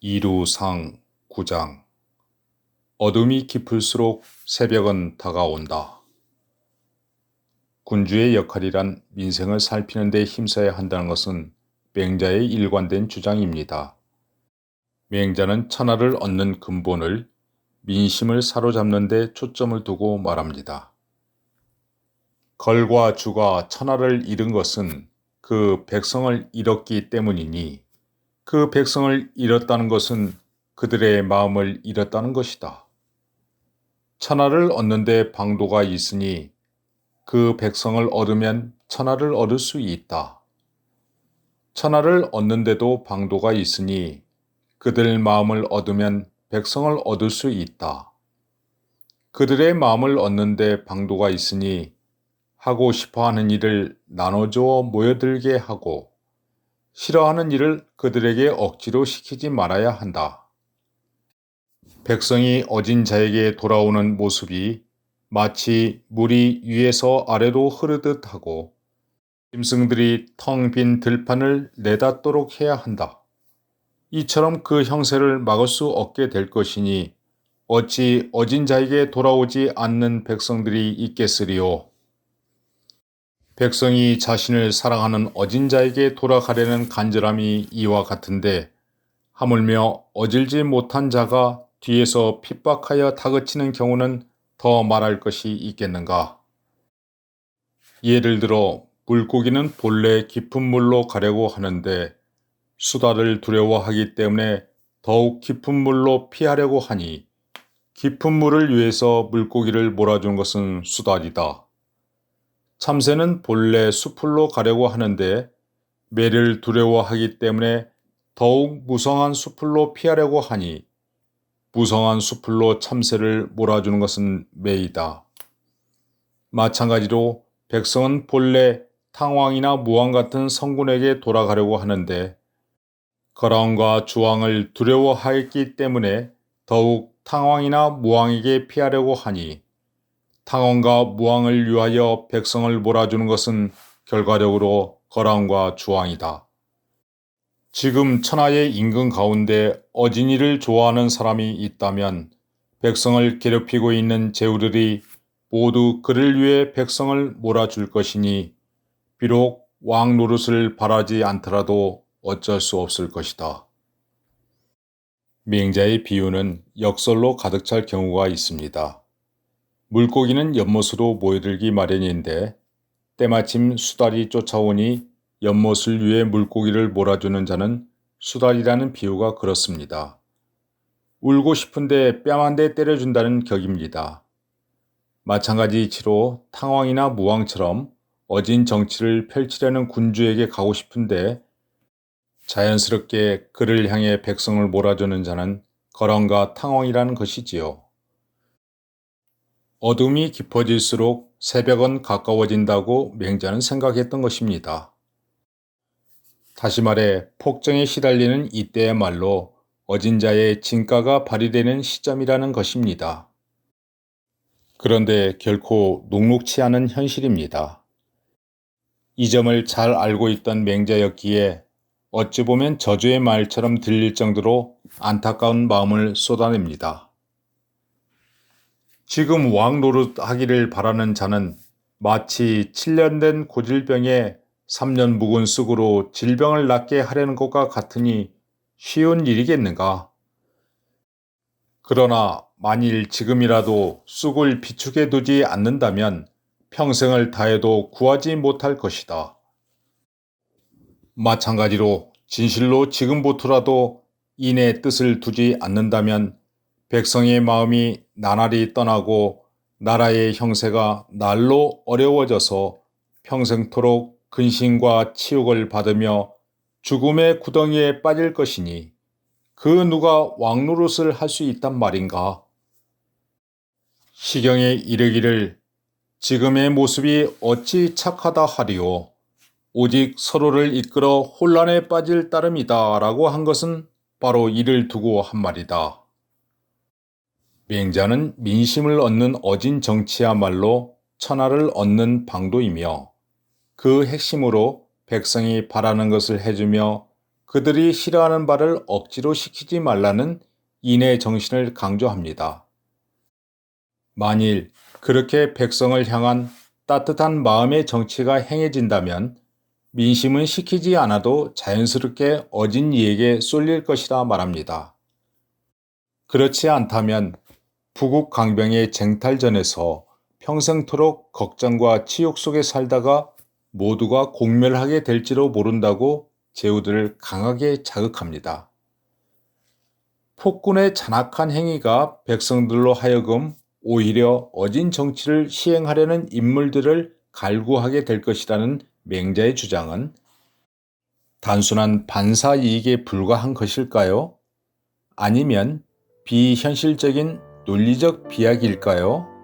이루상 9장. 어둠이 깊을수록 새벽은 다가온다. 군주의 역할이란 민생을 살피는 데 힘써야 한다는 것은 맹자의 일관된 주장입니다. 맹자는 천하를 얻는 근본을 민심을 사로잡는 데 초점을 두고 말합니다. 걸과 주가 천하를 잃은 것은 그 백성을 잃었기 때문이니 그 백성을 잃었다는 것은 그들의 마음을 잃었다는 것이다. 천하를 얻는 데 방도가 있으니 그 백성을 얻으면 천하를 얻을 수 있다. 천하를 얻는데도 방도가 있으니 그들 마음을 얻으면 백성을 얻을 수 있다. 그들의 마음을 얻는데 방도가 있으니 하고 싶어하는 일을 나눠주어 모여들게 하고 싫어하는 일을 그들에게 억지로 시키지 말아야 한다. 백성이 어진 자에게 돌아오는 모습이 마치 물이 위에서 아래로 흐르듯 하고 짐승들이 텅 빈 들판을 내닫도록 해야 한다. 이처럼 그 형세를 막을 수 없게 될 것이니 어찌 어진 자에게 돌아오지 않는 백성들이 있겠으리요. 백성이 자신을 사랑하는 어진 자에게 돌아가려는 간절함이 이와 같은데 하물며 어질지 못한 자가 뒤에서 핍박하여 다그치는 경우는 더 말할 것이 있겠는가. 예를 들어 물고기는 본래 깊은 물로 가려고 하는데 수달을 두려워하기 때문에 더욱 깊은 물로 피하려고 하니 깊은 물을 위해서 물고기를 몰아준 것은 수달이다. 참새는 본래 숲으로 가려고 하는데 매를 두려워하기 때문에 더욱 무성한 숲으로 피하려고 하니 무성한 숲으로 참새를 몰아주는 것은 매이다. 마찬가지로 백성은 본래 탕왕이나 무왕 같은 성군에게 돌아가려고 하는데 거라왕과 주왕을 두려워하였기 때문에 더욱 탕왕이나 무왕에게 피하려고 하니 탕왕과 무왕을 위하여 백성을 몰아주는 것은 결과적으로 거라왕과 주왕이다. 지금 천하의 임금 가운데 어진이를 좋아하는 사람이 있다면 백성을 괴롭히고 있는 제후들이 모두 그를 위해 백성을 몰아줄 것이니 비록 왕 노릇을 바라지 않더라도 어쩔 수 없을 것이다. 맹자의 비유는 역설로 가득 찰 경우가 있습니다. 물고기는 연못으로 모여들기 마련인데 때마침 수달이 쫓아오니 연못을 위해 물고기를 몰아주는 자는 수달이라는 비유가 그렇습니다. 울고 싶은데 뺨 한 대 때려준다는 격입니다. 마찬가지 이치로 탕왕이나 무왕처럼 어진 정치를 펼치려는 군주에게 가고 싶은데 자연스럽게 그를 향해 백성을 몰아주는 자는 거랑과 탕왕이라는 것이지요. 어둠이 깊어질수록 새벽은 가까워진다고 맹자는 생각했던 것입니다. 다시 말해 폭정에 시달리는 이때야말로 어진 자의 진가가 발휘되는 시점이라는 것입니다. 그런데 결코 녹록치 않은 현실입니다. 이 점을 잘 알고 있던 맹자였기에 어찌 보면 저주의 말처럼 들릴 정도로 안타까운 마음을 쏟아냅니다. 지금 왕 노릇하기를 바라는 자는 마치 7년 된 고질병에 3년 묵은 쑥으로 질병을 낫게 하려는 것과 같으니 쉬운 일이겠는가? 그러나 만일 지금이라도 쑥을 비축해 두지 않는다면 평생을 다해도 구하지 못할 것이다. 마찬가지로 진실로 지금부터라도 인의 뜻을 두지 않는다면 백성의 마음이 나날이 떠나고 나라의 형세가 날로 어려워져서 평생토록 근심과 치욕을 받으며 죽음의 구덩이에 빠질 것이니 그 누가 왕노릇을 할 수 있단 말인가? 시경에 이르기를 지금의 모습이 어찌 착하다 하리오. 오직 서로를 이끌어 혼란에 빠질 따름이다 라고 한 것은 바로 이를 두고 한 말이다. 맹자는 민심을 얻는 어진 정치야말로 천하를 얻는 방도이며 그 핵심으로 백성이 바라는 것을 해주며 그들이 싫어하는 바를 억지로 시키지 말라는 인의 정신을 강조합니다. 만일 그렇게 백성을 향한 따뜻한 마음의 정치가 행해진다면 민심은 시키지 않아도 자연스럽게 어진 이에게 쏠릴 것이라 말합니다. 그렇지 않다면 부국 강병의 쟁탈전에서 평생토록 걱정과 치욕 속에 살다가 모두가 공멸하게 될지도 모른다고 제후들을 강하게 자극합니다. 폭군의 잔악한 행위가 백성들로 하여금 오히려 어진 정치를 시행하려는 인물들을 갈구하게 될 것이라는 맹자의 주장은 단순한 반사 이익에 불과한 것일까요? 아니면 비현실적인 논리적 비약일까요?